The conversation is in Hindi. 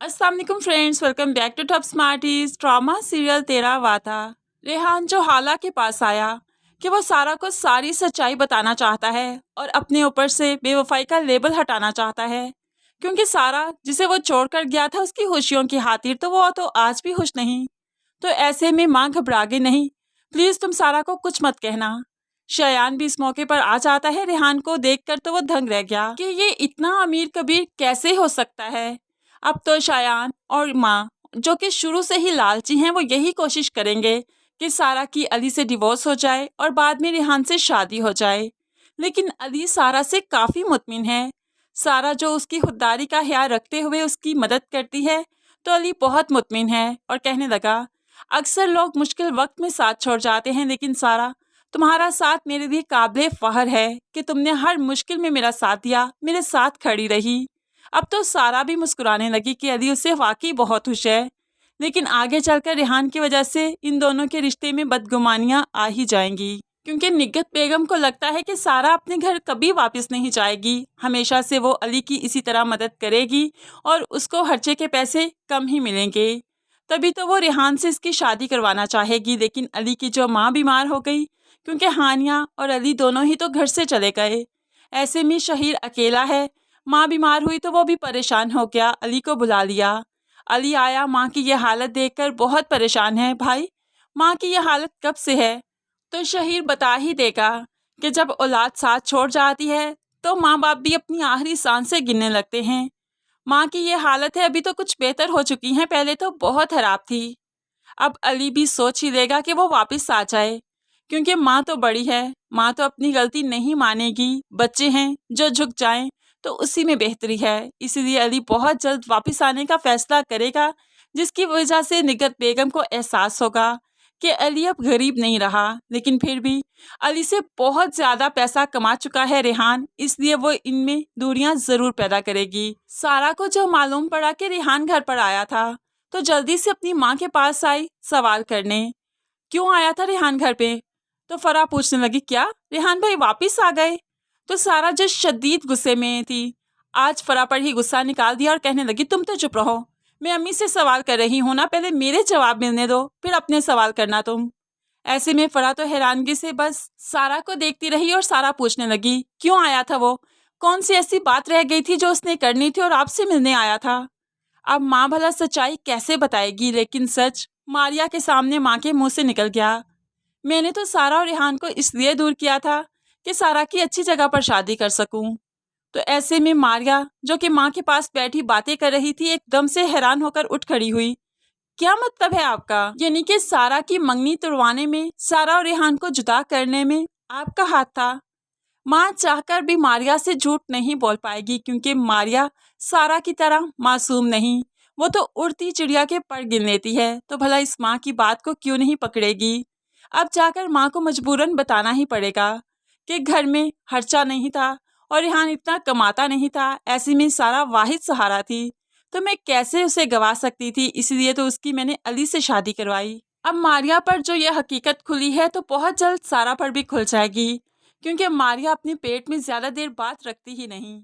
अस्सलाम वालेकुम friends, welcome back to Top Smarties. Drama serial Tera Vaada. Rehan जो हाला के पास आया कि वो सारा को सारी सच्चाई बताना चाहता है और अपने ऊपर से बेवफाई का लेबल हटाना चाहता है, क्योंकि सारा जिसे वो छोड़कर गया था उसकी खुशियों की खातिर तो आज भी खुश नहीं। तो ऐसे में माँ घबरा गई, नहीं प्लीज तुम सारा को कुछ मत कहना। शयान भी इस मौके पर आ जाता है। रेहान को देखकर तो वो दंग रह गया कि ये इतना अमीर कबीर कैसे हो सकता है। अब तो शयान और माँ, जो कि शुरू से ही लालची हैं, वो यही कोशिश करेंगे कि सारा की अली से डिवोर्स हो जाए और बाद में रेहान से शादी हो जाए। लेकिन अली सारा से काफ़ी मुतमिन है। सारा जो उसकी खुददारी का ख्याल रखते हुए उसकी मदद करती है, तो अली बहुत मुतमिन है और कहने लगा, अक्सर लोग मुश्किल वक्त में साथ छोड़ जाते हैं, लेकिन सारा तुम्हारा साथ मेरे लिए काबिल फ़ख्र है कि तुमने हर मुश्किल में मेरा साथ दिया, मेरे साथ खड़ी रही। अब तो सारा भी मुस्कुराने लगी कि अली उससे वाकई बहुत खुश है, लेकिन आगे चलकर रेहान की वजह से इन दोनों के रिश्ते में बदगुमानियां आ ही जाएंगी, क्योंकि निगत बेगम को लगता है कि सारा अपने घर कभी वापस नहीं जाएगी। हमेशा से वो अली की इसी तरह मदद करेगी और उसको खर्चे के पैसे कम ही मिलेंगे। तभी तो वो रेहान से इसकी शादी करवाना चाहेगी, लेकिन अली की जो माँ बीमार हो गई, क्योंकि हानिया और अली दोनों ही तो घर से चले गए। ऐसे में शहीर अकेला है। माँ बीमार हुई तो वो भी परेशान हो गया, अली को बुला लिया। अली आया, माँ की यह हालत देखकर बहुत परेशान है। भाई, माँ की यह हालत कब से है? तो शहीर बता ही देगा कि जब औलाद साथ छोड़ जाती है तो माँ बाप भी अपनी आखिरी सांस से गिनने लगते हैं। माँ की ये हालत है, अभी तो कुछ बेहतर हो चुकी हैं, पहले तो बहुत खराब थी। अब अली भी सोच ही लेगा कि वो वापस आ जाए, क्योंकि माँ तो बड़ी है, माँ तो अपनी गलती नहीं मानेगी। बच्चे हैं जो झुक जाएं तो उसी में बेहतरी है। इसीलिए अली बहुत जल्द वापस आने का फैसला करेगा, जिसकी वजह से निगत बेगम को एहसास होगा कि अली अब गरीब नहीं रहा। लेकिन फिर भी अली से बहुत ज़्यादा पैसा कमा चुका है रेहान, इसलिए वो इनमें दूरियां ज़रूर पैदा करेगी। सारा को जो मालूम पड़ा कि रेहान घर पर आया था, तो जल्दी से अपनी माँ के पास आई सवाल करने, क्यों आया था रेहान घर पे? तो फराह पूछने लगी, क्या रेहान भाई वापस आ गए? तो सारा जो शदीद गुस्से में थी, आज फराह पर ही गुस्सा निकाल दिया और कहने लगी, तुम तो चुप रहो, मैं अम्मी से सवाल कर रही हूँ ना, पहले मेरे जवाब मिलने दो, फिर अपने सवाल करना तुम। ऐसे में फराह तो हैरानगी से बस सारा को देखती रही और सारा पूछने लगी, क्यों आया था वो? कौन सी ऐसी बात रह गई थी जो उसने करनी थी और आपसे मिलने आया था? अब माँ भला सच्चाई कैसे बताएगी, लेकिन सच मारिया के सामने माँ के मुंह से निकल गया। मैंने तो सारा और रेहान को इसलिए दूर किया था कि सारा की अच्छी जगह पर शादी कर सकूं। तो ऐसे में मारिया, जो कि माँ के पास बैठी बातें कर रही थी, एकदम से हैरान होकर उठ खड़ी हुई। क्या मतलब है आपका? यानी कि सारा की मंगनी तुड़वाने में, सारा और रेहान को जुदा करने में आपका हाथ था? माँ चाहकर भी मारिया से झूठ नहीं बोल पाएगी, क्योंकि मारिया सारा की तरह मासूम नहीं, वो तो उड़ती चिड़िया के पर गिन लेती है। तो भला इस माँ की बात को क्यों नहीं पकड़ेगी? अब जाकर माँ को मजबूरन बताना ही पड़ेगा कि घर में खर्चा नहीं था और रेहान इतना कमाता नहीं था। ऐसे में सारा वाहिद सहारा थी, तो मैं कैसे उसे गवा सकती थी? इसलिए तो उसकी मैंने अली से शादी करवाई। अब मारिया पर जो यह हकीकत खुली है, तो बहुत जल्द सारा पर भी खुल जाएगी, क्योंकि मारिया अपने पेट में ज़्यादा देर बात रखती ही नहीं।